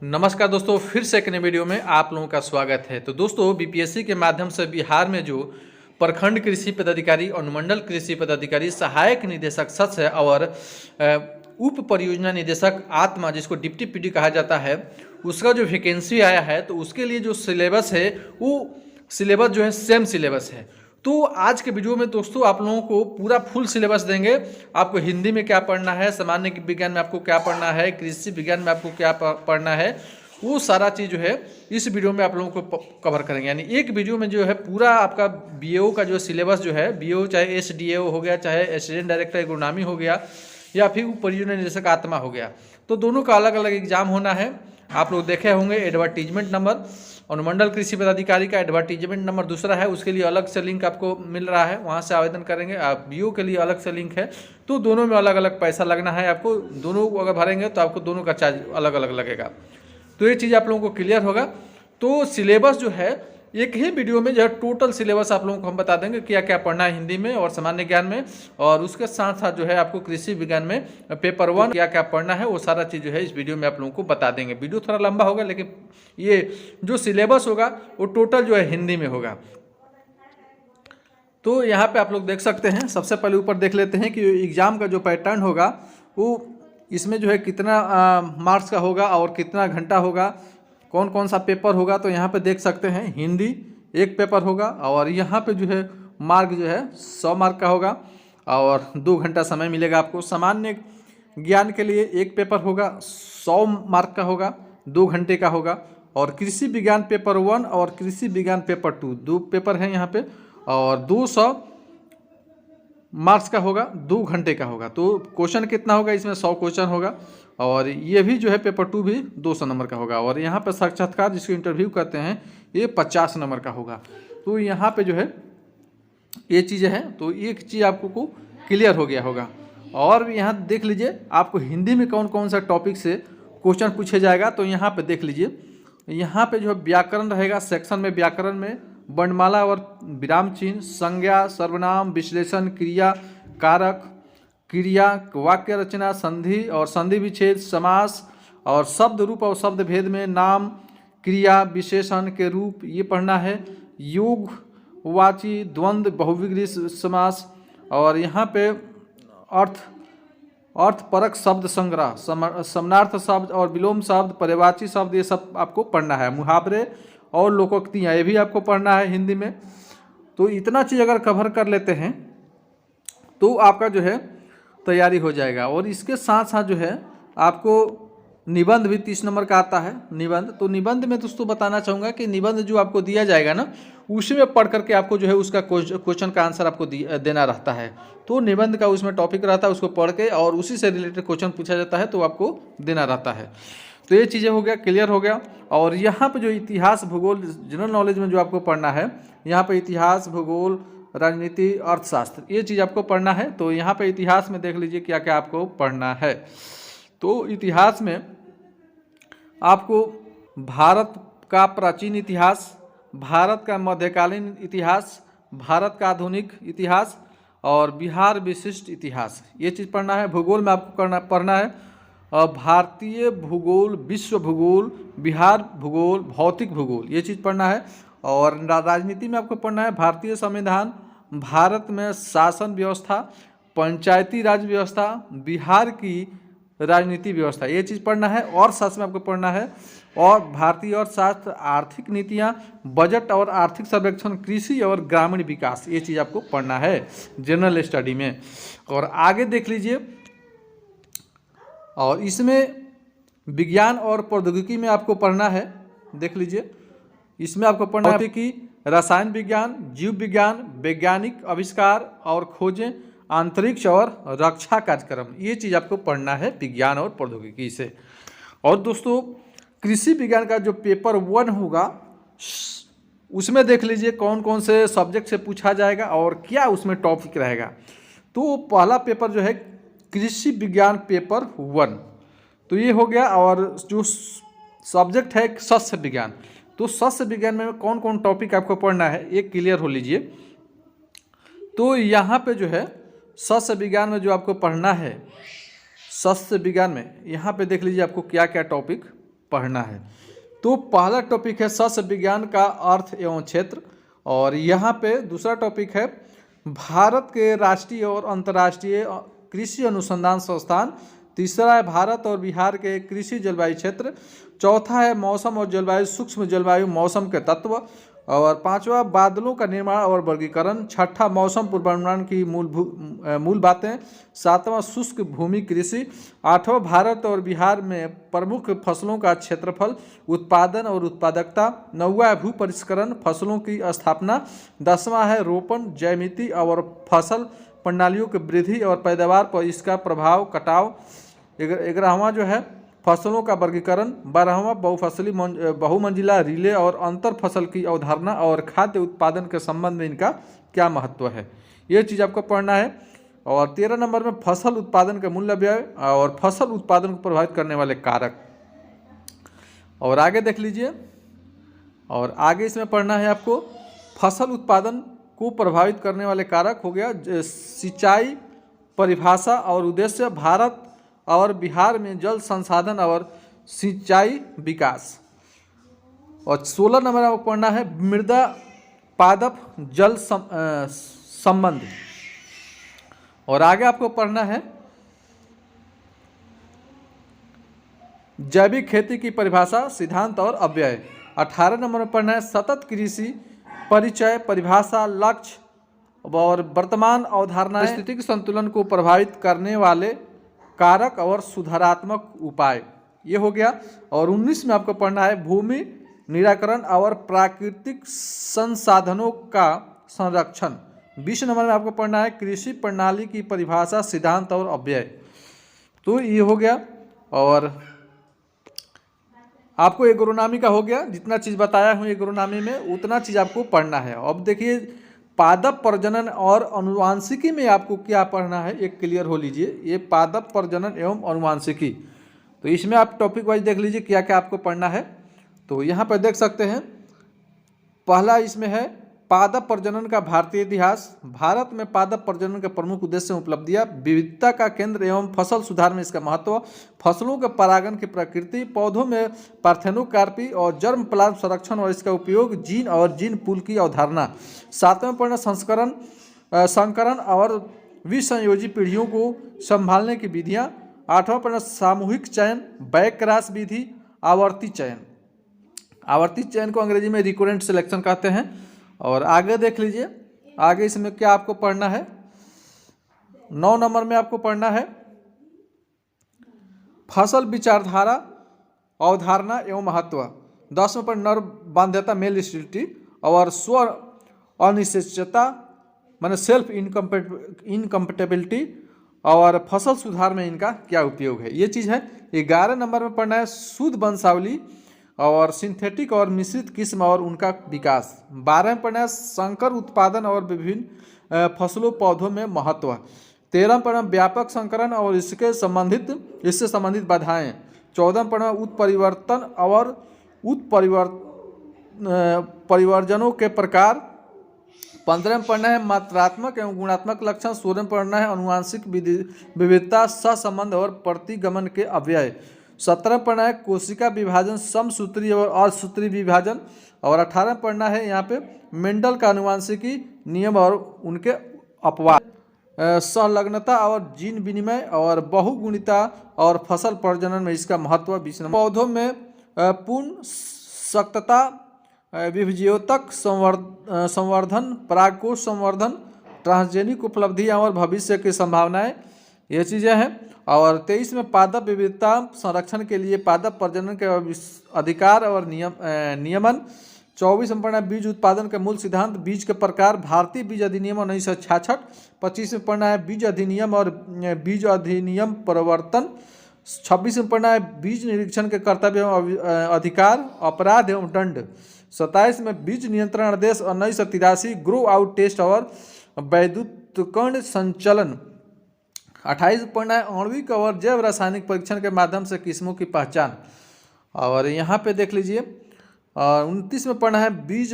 नमस्कार दोस्तों, फिर से एक नए वीडियो में आप लोगों का स्वागत है। तो दोस्तों, बीपीएससी के माध्यम से बिहार में जो प्रखंड कृषि पदाधिकारी, अनुमंडल कृषि पदाधिकारी, सहायक निदेशक सस्य और उप परियोजना निदेशक आत्मा, जिसको डिप्टी पीडी कहा जाता है, उसका जो वैकेंसी आया है, तो उसके लिए जो सिलेबस है वो सिलेबस जो है सेम सिलेबस है। तो आज के वीडियो में दोस्तों आप लोगों को पूरा फुल सिलेबस देंगे। आपको हिंदी में क्या पढ़ना है, सामान्य विज्ञान में आपको क्या पढ़ना है, कृषि विज्ञान में आपको क्या पढ़ना है, वो सारा चीज़ जो है इस वीडियो में आप लोगों को कवर करेंगे। यानी एक वीडियो में जो है पूरा आपका बीएओ का जो सिलेबस जो है, बीएओ चाहे एसडीएओ हो गया, चाहे असिस्टेंट डायरेक्टर एग्रोनॉमी हो गया, या फिर परियोजना निदेशक आत्मा हो गया, तो दोनों का अलग अलग एग्जाम होना है। आप लोग देखे होंगे एडवर्टीजमेंट नंबर, अनुमंडल कृषि पदाधिकारी का एडवर्टीजमेंट नंबर दूसरा है, उसके लिए अलग से लिंक आपको मिल रहा है, वहाँ से आवेदन करेंगे। आप बीओ के लिए अलग से लिंक है, तो दोनों में अलग अलग पैसा लगना है आपको। दोनों अगर भरेंगे तो आपको दोनों का चार्ज अलग अलग लगेगा। तो ये चीज़ आप लोगों को क्लियर होगा। तो सिलेबस जो है एक ही वीडियो में जो है टोटल सिलेबस आप लोगों को हम बता देंगे क्या क्या पढ़ना है हिंदी में और सामान्य ज्ञान में, और उसके साथ साथ जो है आपको कृषि विज्ञान में पेपर 1 क्या क्या पढ़ना है, वो सारा चीज़ जो है इस वीडियो में आप लोगों को बता देंगे। वीडियो थोड़ा लंबा होगा, लेकिन ये जो सिलेबस होगा वो टोटल जो है हिंदी में होगा। तो यहाँ पे आप लोग देख सकते हैं। सबसे पहले ऊपर देख लेते हैं कि एग्ज़ाम का जो पैटर्न होगा वो इसमें जो है कितना मार्क्स का होगा और कितना घंटा होगा, कौन कौन सा पेपर होगा। तो यहाँ पे देख सकते हैं हिंदी एक पेपर होगा, और यहाँ पे जो है मार्क जो है 100 मार्क का होगा और 2 घंटा समय मिलेगा आपको। सामान्य ज्ञान के लिए एक पेपर होगा, 100 मार्क का होगा, 2 घंटे का होगा। और कृषि विज्ञान पेपर 1 और कृषि विज्ञान पेपर 2, 2 पेपर हैं यहाँ पे, और 200 मार्क्स का होगा, 2 घंटे का होगा। तो क्वेश्चन कितना होगा इसमें, 100 क्वेश्चन होगा। और ये भी जो है पेपर 2 भी 200 नंबर का होगा। और यहाँ पर साक्षात्कार जिसको इंटरव्यू करते हैं ये 50 नंबर का होगा। तो यहाँ पे जो है ये चीज़ें हैं, तो एक चीज़ आपको को क्लियर हो गया होगा। और यहाँ देख लीजिए आपको हिंदी में कौन कौन सा टॉपिक से क्वेश्चन पूछे जाएगा। तो यहाँ पे देख लीजिए, यहाँ पे जो है व्याकरण रहेगा। सेक्शन में व्याकरण में वर्णमाला और विराम चिन्ह, संज्ञा, सर्वनाम, विश्लेषण, क्रिया, कारक, क्रिया, वाक्य रचना, संधि और संधि विच्छेद, समास और शब्द रूप और शब्द भेद में नाम, क्रिया, विशेषण के रूप, ये पढ़ना है। योग, वाची, द्वंद्व, बहुविग्री समास, और यहाँ पे अर्थपरक शब्द संग्रह, समानार्थ शब्द और विलोम शब्द, पर्यायवाची शब्द, ये सब आपको पढ़ना है। मुहावरे और लोकोक्तियाँ ये भी आपको पढ़ना है हिंदी में। तो इतना चीज़ अगर कवर कर लेते हैं तो आपका जो है तैयारी हो जाएगा। और इसके साथ साथ जो है आपको निबंध भी 30 नंबर का आता है। निबंध, तो निबंध में दोस्तों बताना चाहूँगा कि निबंध जो आपको दिया जाएगा ना, उसी में पढ़ करके आपको जो है उसका क्वेश्चन का आंसर आपको देना रहता है। तो निबंध का उसमें टॉपिक रहता है, उसको पढ़ के और उसी से रिलेटेड क्वेश्चन पूछा जाता है, तो आपको देना रहता है। तो ये चीज़ें हो गया, क्लियर हो गया। और यहाँ पे जो इतिहास, भूगोल, जनरल नॉलेज में जो आपको पढ़ना है, यहाँ पे इतिहास, भूगोल, राजनीति, अर्थशास्त्र, ये चीज़ आपको पढ़ना है। तो यहाँ पे इतिहास में देख लीजिए क्या क्या आपको पढ़ना है। तो इतिहास में आपको भारत का प्राचीन इतिहास, भारत का मध्यकालीन इतिहास, भारत का आधुनिक इतिहास और बिहार विशिष्ट इतिहास, ये चीज़ पढ़ना है। भूगोल में आपको पढ़ना है भारतीय भूगोल, विश्व भूगोल, बिहार भूगोल, भौतिक भूगोल, ये चीज़ पढ़ना है। और राजनीति में आपको पढ़ना है भारतीय संविधान, भारत में शासन व्यवस्था, पंचायती राज व्यवस्था, बिहार की राजनीति व्यवस्था, ये चीज़ पढ़ना है। और शास्त्र में आपको पढ़ना है और भारतीय अर्थशास्त्र, आर्थिक नीतियाँ, बजट और आर्थिक सर्वेक्षण, कृषि और ग्रामीण विकास, ये चीज़ आपको पढ़ना है जनरल स्टडी में। और आगे देख लीजिए, और इसमें विज्ञान और प्रौद्योगिकी में आपको पढ़ना है। देख लीजिए, इसमें आपको पढ़ना है कि रसायन विज्ञान, जीव विज्ञान, वैज्ञानिक आविष्कार और खोजें, अंतरिक्ष और रक्षा कार्यक्रम, ये चीज़ आपको पढ़ना है विज्ञान और प्रौद्योगिकी से। और दोस्तों कृषि विज्ञान का जो पेपर 1 होगा उसमें देख लीजिए कौन कौन से सब्जेक्ट से पूछा जाएगा और क्या उसमें टॉपिक रहेगा। तो पहला पेपर जो है कृषि विज्ञान पेपर 1, तो ये हो गया। और जो सब्जेक्ट है सस्य विज्ञान, तो सस्य विज्ञान में कौन कौन टॉपिक आपको पढ़ना है ये क्लियर हो लीजिए। तो यहाँ पे जो है सस्य विज्ञान में जो आपको पढ़ना है, सस्य विज्ञान में यहाँ पे देख लीजिए आपको क्या क्या टॉपिक पढ़ना है। तो पहला टॉपिक है सस्य विज्ञान का अर्थ एवं क्षेत्र, और यहाँ पे दूसरा टॉपिक है भारत के राष्ट्रीय और अंतर्राष्ट्रीय कृषि अनुसंधान संस्थान, तीसरा है भारत और बिहार के कृषि जलवायु क्षेत्र, चौथा है मौसम और जलवायु सूक्ष्म जलवायु मौसम के तत्व, और पांचवा बादलों का निर्माण और वर्गीकरण, छठा मौसम पूर्वानुमान की मूल बातें, सातवां शुष्क भूमि कृषि, आठवां भारत और बिहार में प्रमुख फसलों का क्षेत्रफल, उत्पादन और उत्पादकता, नौवां भू परिष्करण फसलों की स्थापना, दसवां है रोपण ज्यामिति और फसल प्रणालियों की वृद्धि और पैदावार पर इसका प्रभाव कटाव, 11वां जो है फसलों का वर्गीकरण, 12वां बहुफसली बहुमंजिला रिले और अंतर फसल की अवधारणा और खाद्य उत्पादन के संबंध में इनका क्या महत्व है, ये चीज़ आपको पढ़ना है। और 13 नंबर में फसल उत्पादन का मूल्य व्यय और फसल उत्पादन को प्रभावित करने वाले कारक। और आगे देख लीजिए, और आगे इसमें पढ़ना है आपको फसल उत्पादन को प्रभावित करने वाले कारक हो गया सिंचाई परिभाषा और उद्देश्य, भारत और बिहार में जल संसाधन और सिंचाई विकास, और 16 नंबर आपको पढ़ना है मृदा पादप जल संबंध। और आगे आपको पढ़ना है जैविक खेती की परिभाषा सिद्धांत और अव्यय। 18 नंबर में पढ़ना है सतत कृषि परिचय परिभाषा लक्ष्य और वर्तमान अवधारणा, पारिस्थितिक संतुलन को प्रभावित करने वाले कारक और सुधारात्मक उपाय, ये हो गया। और 19 में आपको पढ़ना है भूमि निराकरण और प्राकृतिक संसाधनों का संरक्षण। 20 नंबर में आपको पढ़ना है कृषि प्रणाली की परिभाषा सिद्धांत और अव्यय। तो ये हो गया, और आपको एग्रोनॉमी का हो गया, जितना चीज़ बताया हूँ एग्रोनॉमी में उतना चीज़ आपको पढ़ना है। अब देखिए पादप प्रजनन और अनुवांशिकी में आपको क्या पढ़ना है, एक क्लियर हो लीजिए, ये पादप प्रजनन एवं अनुवांशिकी, तो इसमें आप टॉपिक वाइज देख लीजिए क्या क्या आपको पढ़ना है। तो यहाँ पर देख सकते हैं पहला इसमें है पादप प्रजनन का भारतीय इतिहास, भारत में पादप प्रजनन के प्रमुख उद्देश्य उपलब्धियां, विविधता का केंद्र एवं फसल सुधार में इसका महत्व, फसलों के परागण की प्रकृति, पौधों में पार्थेनोकार्पी और जर्म प्लाज्म संरक्षण और इसका उपयोग, जीन और जीन पूल की अवधारणा। 7वें पढ़ना संकरण और विसंयोजी पीढ़ियों को संभालने की विधियाँ। 8वां पढ़ना सामूहिक चयन, बैक क्रॉस विधि, आवर्ती चयन। आवर्ती चयन को अंग्रेजी में रिकरेंट सिलेक्शन कहते हैं। और आगे देख लीजिए, आगे इसमें क्या आपको पढ़ना है, 9 नंबर में आपको पढ़ना है फसल विचारधारा अवधारणा एवं महत्व। 10वें पर नर बाध्यता मेल स्टेरिलिटी और स्व अनिश्चितता माने सेल्फ इनकम्पेटेबिलिटी और फसल सुधार में इनका क्या उपयोग है, ये चीज़ है। 11 नंबर में पढ़ना है शुद्ध वंशावली और सिंथेटिक और मिश्रित किस्म और उनका विकास। 12 में पढ़ना है संकर उत्पादन और विभिन्न फसलों पौधों में महत्व। 13 में पढ़ना व्यापक संकरण और इससे संबंधित बाधाएं। 14 में पढ़ना उत्परिवर्तन और परिवर्जनों के प्रकार। 15 में पढ़ना है मात्रात्मक एवं गुणात्मक लक्षण। 16 में पढ़ना है अनुवांशिक विविधता सहसंबंध और प्रतिगमन के अव्यय। 17 पढ़ना है कोशिका विभाजन समसूत्री और असूत्री विभाजन। और 18 पढ़ना है यहाँ पे मेंडल का अनुवांशिकी नियम और उनके अपवाद, संलग्नता और जीन विनिमय और बहुगुणिता और फसल प्रजनन में इसका महत्व। 20 नंबर पौधों में पूर्ण सख्तता, विभज्योतक संवर्धन, परागकोश संवर्धन, ट्रांसजेनिक उपलब्धियाँ और भविष्य की संभावनाएं, ये चीज़ें हैं। और 23 में पादप विविधता संरक्षण के लिए पादप प्रजनन के अधिकार और नियमन। 24 में पढ़ना है बीज उत्पादन के मूल सिद्धांत, बीज के प्रकार, भारतीय बीज अधिनियम 1966। 25 में पढ़ना है बीज अधिनियम और बीज अधिनियम प्रवर्तन। 26 में पढ़ना है बीज निरीक्षण के कर्तव्य एवं अधिकार, अपराध एवं दंड। 27 में बीज नियंत्रण आदेश 1983, ग्रो आउट टेस्ट और वैद्युतकरण संचलन। 28 पढ़ना है आणविक और जैव रासायनिक परीक्षण के माध्यम से किस्मों की पहचान। और यहाँ पे देख लीजिए 29 में पढ़ना है बीज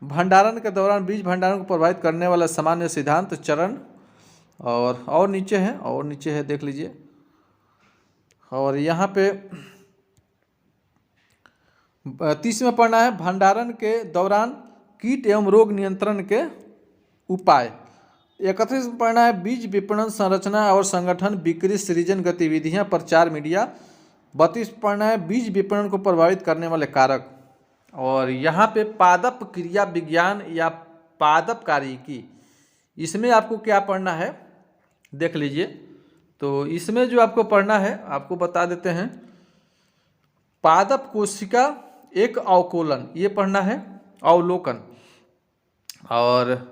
भंडारण के दौरान बीज भंडारण को प्रभावित करने वाला सामान्य सिद्धांत चरण। और नीचे है देख लीजिए। और यहाँ पे 30 में पढ़ना है भंडारण के दौरान कीट एवं रोग नियंत्रण के उपाय। 31 में पढ़ना है बीज विपणन संरचना और संगठन, बिक्री, सृजन, गतिविधियां, प्रचार, मीडिया। 32 पढ़ना है बीज विपणन को प्रभावित करने वाले कारक। और यहाँ पे पादप क्रिया विज्ञान या पादप कार्यकी, इसमें आपको क्या पढ़ना है देख लीजिए। तो इसमें जो आपको पढ़ना है आपको बता देते हैं, पादप कोशिका एक अवकोलन, ये पढ़ना है, अवलोकन, और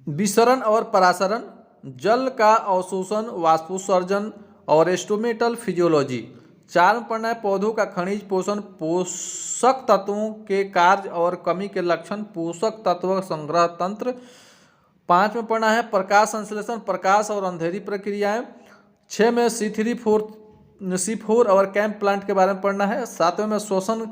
विसरण और परासरण, जल का अवशोषण, वाष्पोत्सर्जन और एस्टोमेटल फिजियोलॉजी। 4 में पढ़ना है पौधों का खनिज पोषण, पोषक तत्वों के कार्य और कमी के लक्षण, पोषक तत्व संग्रह तंत्र। 5 में पढ़ना है प्रकाश संश्लेषण, प्रकाश और अंधेरी प्रक्रियाएं। 6 में C4 और कैंप प्लांट के बारे में पढ़ना है। 7वें में श्वसन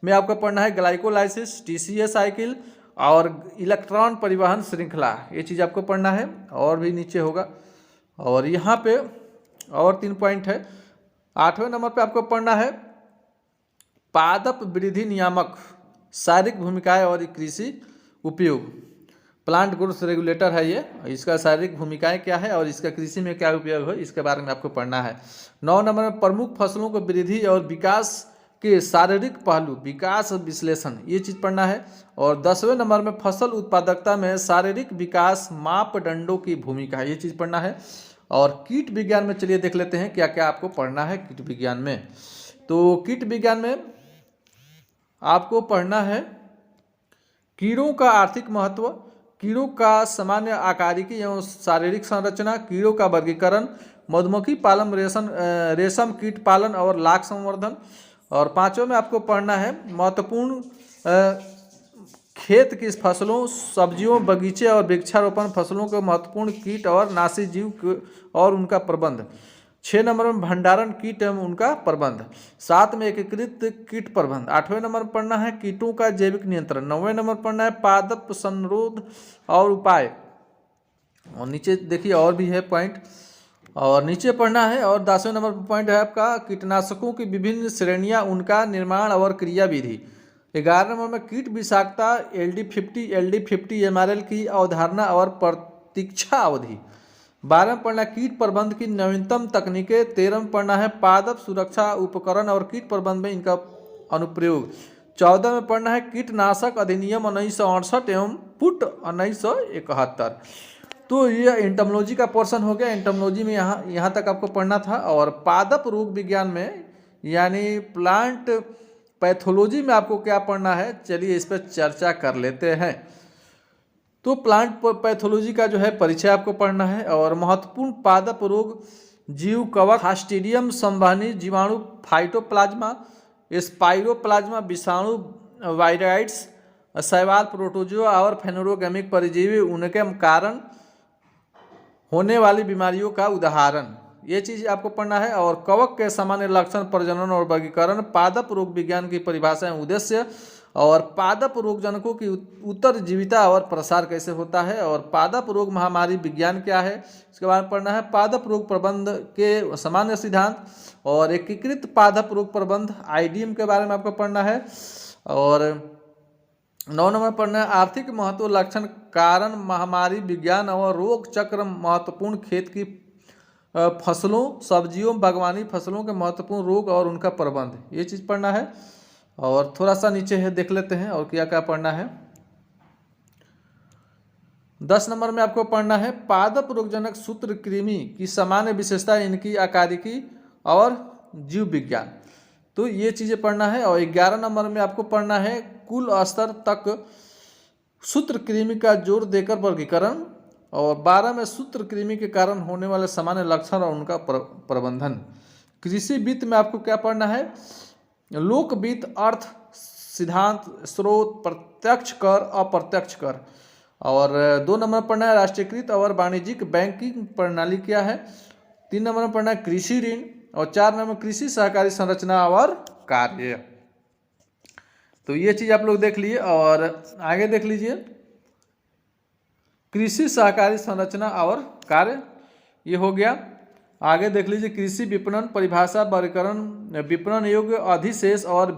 में आपको पढ़ना है ग्लाइकोलाइसिस, TCA साइकिल और इलेक्ट्रॉन परिवहन श्रृंखला, ये चीज़ आपको पढ़ना है। और भी नीचे होगा, और यहाँ पे और 3 पॉइंट है। 8वें नंबर पे आपको पढ़ना है पादप वृद्धि नियामक, शारीरिक भूमिकाएं और कृषि उपयोग। प्लांट ग्रोथ रेगुलेटर है ये, इसका शारीरिक भूमिकाएं क्या है और इसका कृषि में क्या उपयोग है, इसके बारे में आपको पढ़ना है। 9 नंबर में प्रमुख फसलों को वृद्धि और विकास के शारीरिक पहलू, विकास विश्लेषण, ये चीज़ पढ़ना है। और 10वें नंबर में फसल उत्पादकता में शारीरिक विकास मापदंडों की भूमिका, ये चीज़ पढ़ना है। और कीट विज्ञान में चलिए देख लेते हैं क्या क्या आपको पढ़ना है कीट विज्ञान में। तो कीट विज्ञान में आपको पढ़ना है कीड़ों का आर्थिक महत्व, कीड़ों का सामान्य आकारिकी एवं शारीरिक संरचना, कीड़ों का वर्गीकरण, मधुमक्खी पालन, रेशम कीट पालन और लाख संवर्धन। और 5वें में आपको पढ़ना है महत्वपूर्ण खेत की फसलों, सब्जियों, बगीचे और वृक्षारोपण फसलों के महत्वपूर्ण कीट और नासी जीव और उनका प्रबंध। 6 नंबर में भंडारण कीट एवं उनका प्रबंध। 7 में एकीकृत कीट प्रबंध। 8वें नंबर पर पढ़ना है कीटों का जैविक नियंत्रण। 9वें नंबर पर पढ़ना है पादप संरोध और उपाय। और नीचे देखिए और भी है पॉइंट, और नीचे पढ़ना है। और 10वें नंबर पर पॉइंट है आपका कीटनाशकों की विभिन्न श्रेणियां, उनका निर्माण और क्रियाविधि। 11 नंबर में कीट विषाक्तता, LD50 MRL की अवधारणा और प्रतीक्षा अवधि। 12 में पढ़ना है कीट प्रबंध की नवीनतम तकनीकें। 13 में पढ़ना है पादप सुरक्षा उपकरण और कीट प्रबंध में इनका अनुप्रयोग। 14 में पढ़ना है कीटनाशक अधिनियम 1968 एवं पुट 1971। तो ये एंटोमोलॉजी का पोर्शन हो गया। एंटोमोलॉजी में यहाँ तक आपको पढ़ना था। और पादप रोग विज्ञान में यानी प्लांट पैथोलॉजी में आपको क्या पढ़ना है, चलिए इस पर चर्चा कर लेते हैं। तो प्लांट पैथोलॉजी का जो है परिचय आपको पढ़ना है। और महत्वपूर्ण पादप रोग, जीव कवक, फास्टिडियम संवहनी जीवाणु, फाइटोप्लाज्मा, स्पाइरोप्लाज्मा, विषाणु, वायराइड्स, शैवाल, प्रोटोजोआ और फेनोरोगेमिक परजीवी, उनके कारण होने वाली बीमारियों का उदाहरण, ये चीज़ आपको पढ़ना है। और कवक के सामान्य लक्षण, प्रजनन और वर्गीकरण, पादप रोग विज्ञान की परिभाषा एवं उद्देश्य, और पादप रोगजनकों की उत्तरजीविता और प्रसार कैसे होता है, और पादप रोग महामारी विज्ञान क्या है, इसके बारे में पढ़ना है। पादप रोग प्रबंध के सामान्य सिद्धांत और एकीकृत पादप रोग प्रबंध IDM के बारे में आपको पढ़ना है। और 9 नंबर पढ़ना है आर्थिक महत्व, लक्षण, कारण, महामारी विज्ञान और रोग चक्र, महत्वपूर्ण खेत की फसलों, सब्जियों, बागवानी फसलों के महत्वपूर्ण रोग और उनका प्रबंध, ये चीज़ पढ़ना है। और थोड़ा सा नीचे है देख लेते हैं और क्या क्या पढ़ना है। 10 नंबर में आपको पढ़ना है पादप रोगजनक सूत्रकृमि की सामान्य विशेषता, इनकी आकारिकी और जीव विज्ञान, तो ये चीज़ें पढ़ना है। और 11 नंबर में आपको पढ़ना है कुल स्तर तक सूत्रकृमि का जोर देकर वर्गीकरण। और 12 में सूत्रकृमि के कारण होने वाले सामान्य लक्षण और उनका प्रबंधन। कृषि वित्त में आपको क्या पढ़ना है, लोक वित्त, अर्थ सिद्धांत, स्रोत, प्रत्यक्ष कर, अप्रत्यक्ष कर। और 2 नंबर पढ़ना है राष्ट्रीयकृत और वाणिज्यिक बैंकिंग प्रणाली क्या है। 3 नंबर में पढ़ना है कृषि ऋण। और 4 नंबर कृषि सहकारी संरचना और कार्य। तो ये चीज़ आप लोग देख लिए। और आगे देख लीजिए कृषि सहकारी संरचना और कार्य, ये हो गया। आगे देख लीजिए कृषि विपणन परिभाषा, वर्गीकरण, विपणन योग्य अधिशेष और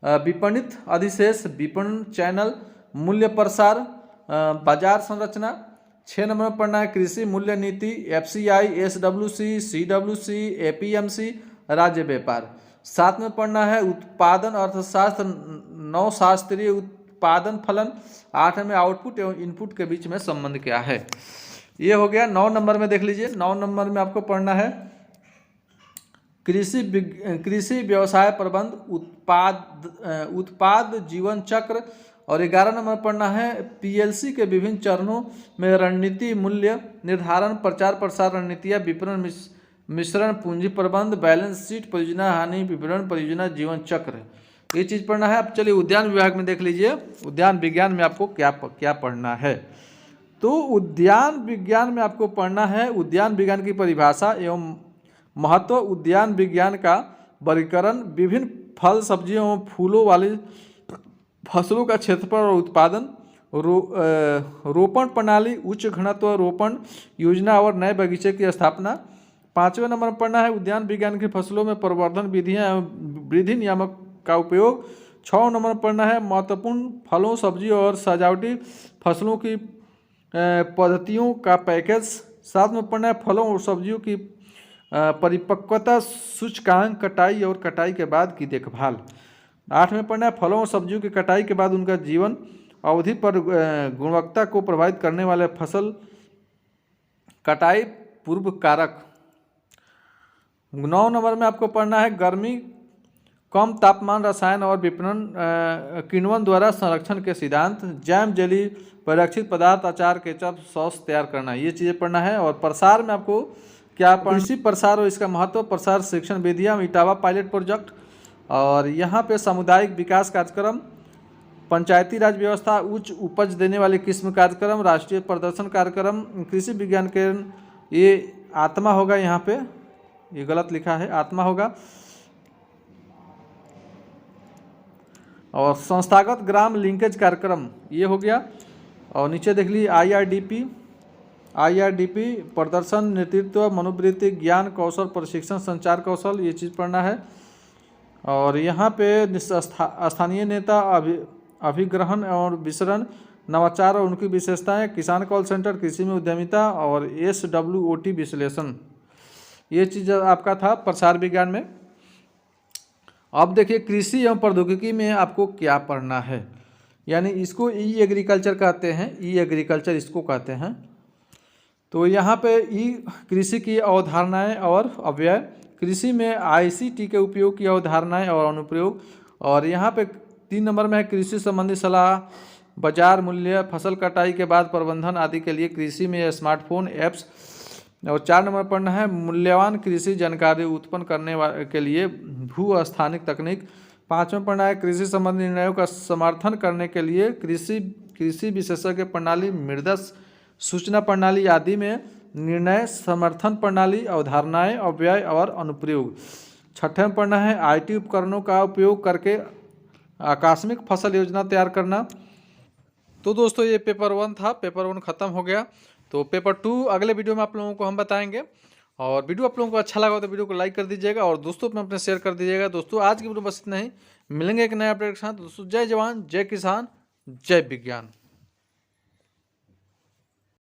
विपणित अधिशेष, विपणन चैनल, मूल्य प्रसार, बाजार संरचना। 6 नंबर पर पढ़ना है कृषि मूल्य नीति, FCI, SWC, CWC, APMC, राज्य व्यापार। 7 में पढ़ना है उत्पादन अर्थशास्त्र, नवशास्त्रीय उत्पादन फलन। 8 में आउटपुट एवं इनपुट के बीच में संबंध क्या है। ये हो गया। 9 नंबर में देख लीजिए। 9 नंबर में आपको पढ़ना है कृषि व्यवसाय प्रबंध, उत्पाद जीवन चक्र। और 11 नंबर पढ़ना है PLC के विभिन्न चरणों में रणनीति, मूल्य निर्धारण, प्रचार प्रसार रणनीतियाँ, विपणन मिश्रण, पूंजी प्रबंध, बैलेंस शीट, परियोजना हानि विवरण, परियोजना जीवन चक्र। ये चीज़ पढ़ना है। अब चलिए उद्यान विभाग में देख लीजिए, उद्यान विज्ञान में आपको क्या पढ़ना है। तो उद्यान विज्ञान में आपको पढ़ना है उद्यान विज्ञान की परिभाषा एवं महत्व, उद्यान विज्ञान का वर्गीकरण, विभिन्न फल सब्जियों एवं फूलों वाली फसलों का क्षेत्रफल और उत्पादन, रोपण प्रणाली, उच्च घनत्व रोपण योजना और नए बगीचे की स्थापना। 5वें नंबर पर पढ़ना है उद्यान विज्ञान की फसलों में प्रवर्धन विधियाँ एवं वृद्धि नियामक का उपयोग। 6 नंबर पर पढ़ना है महत्वपूर्ण फलों, सब्जियों और सजावटी फसलों की पद्धतियों का पैकेज। 7 में पढ़ना है फलों और सब्जियों की परिपक्वता सूचकांक, कटाई और कटाई के बाद की देखभाल। 8 में पढ़ना है फलों और सब्जियों की कटाई के बाद उनका जीवन अवधि पर गुणवत्ता को प्रभावित करने वाले फसल कटाई पूर्व कारक। 9 नंबर में आपको पढ़ना है गर्मी, कम तापमान, रसायन और विपणन किण्वन द्वारा संरक्षण के सिद्धांत, जैम, जेली, परिरक्षित पदार्थ, अचार, केचप, सॉस तैयार करना। ये चीज़ें पढ़ना है। और प्रसार में आपको क्या कृषि प्रसार और इसका महत्व, प्रसार शिक्षण विधियाँ, इटावा पायलट प्रोजेक्ट। और यहाँ पे सामुदायिक विकास कार्यक्रम, पंचायती राज व्यवस्था, उच्च उपज देने वाली किस्म कार्यक्रम, राष्ट्रीय प्रदर्शन कार्यक्रम, कृषि विज्ञान केंद्र। ये आत्मा होगा, यहाँ पे ये गलत लिखा है, आत्मा होगा। और संस्थागत ग्राम लिंकेज कार्यक्रम ये हो गया। और नीचे देख लीजिए IRDP प्रदर्शन, नेतृत्व, मनोवृत्ति, ज्ञान कौशल, प्रशिक्षण, संचार कौशल, ये चीज़ पढ़ना है। और यहाँ पे स्थानीय नेता, अभिग्रहण और विसरण, नवाचार और उनकी विशेषताएं, किसान कॉल सेंटर, कृषि में उद्यमिता और SWOT विश्लेषण। ये चीज़ आपका था प्रसार विज्ञान में। अब देखिए कृषि एवं प्रौद्योगिकी में आपको क्या पढ़ना है, यानी इसको एग्रीकल्चर कहते हैं, एग्रीकल्चर इसको कहते हैं। तो यहाँ पे कृषि की अवधारणाएं और अव्यय, कृषि में ICT के उपयोग की अवधारणाएं और अनुप्रयोग। और यहाँ पे 3 नंबर में है कृषि संबंधी सलाह, बाजार मूल्य, फसल कटाई के बाद प्रबंधन आदि के लिए कृषि में स्मार्टफोन ऐप्स। और 4 नंबर पढ़ना है मूल्यवान कृषि जानकारी उत्पन्न करने के लिए भू स्थानिक तकनीक। 5 में पढ़ना है कृषि संबंधी निर्णयों का समर्थन करने के लिए कृषि विशेषज्ञ प्रणाली, मृदा सूचना प्रणाली आदि में निर्णय समर्थन प्रणाली, अवधारणाएं, अव्यय और अनुप्रयोग। 6 में पढ़ना है IT उपकरणों का उपयोग करके आकस्मिक फसल योजना तैयार करना। तो दोस्तों ये पेपर 1 था, पेपर 1 ख़त्म हो गया। तो पेपर 2 अगले वीडियो में आप लोगों को हम बताएंगे। और वीडियो आप लोगों को अच्छा लगा तो वीडियो को लाइक कर दीजिएगा और दोस्तों में अपने शेयर कर दीजिएगा। दोस्तों आज की वीडियो बस इतना ही, मिलेंगे एक नए अपडेट के साथ। दोस्तों जय जवान, जय किसान, जय विज्ञान।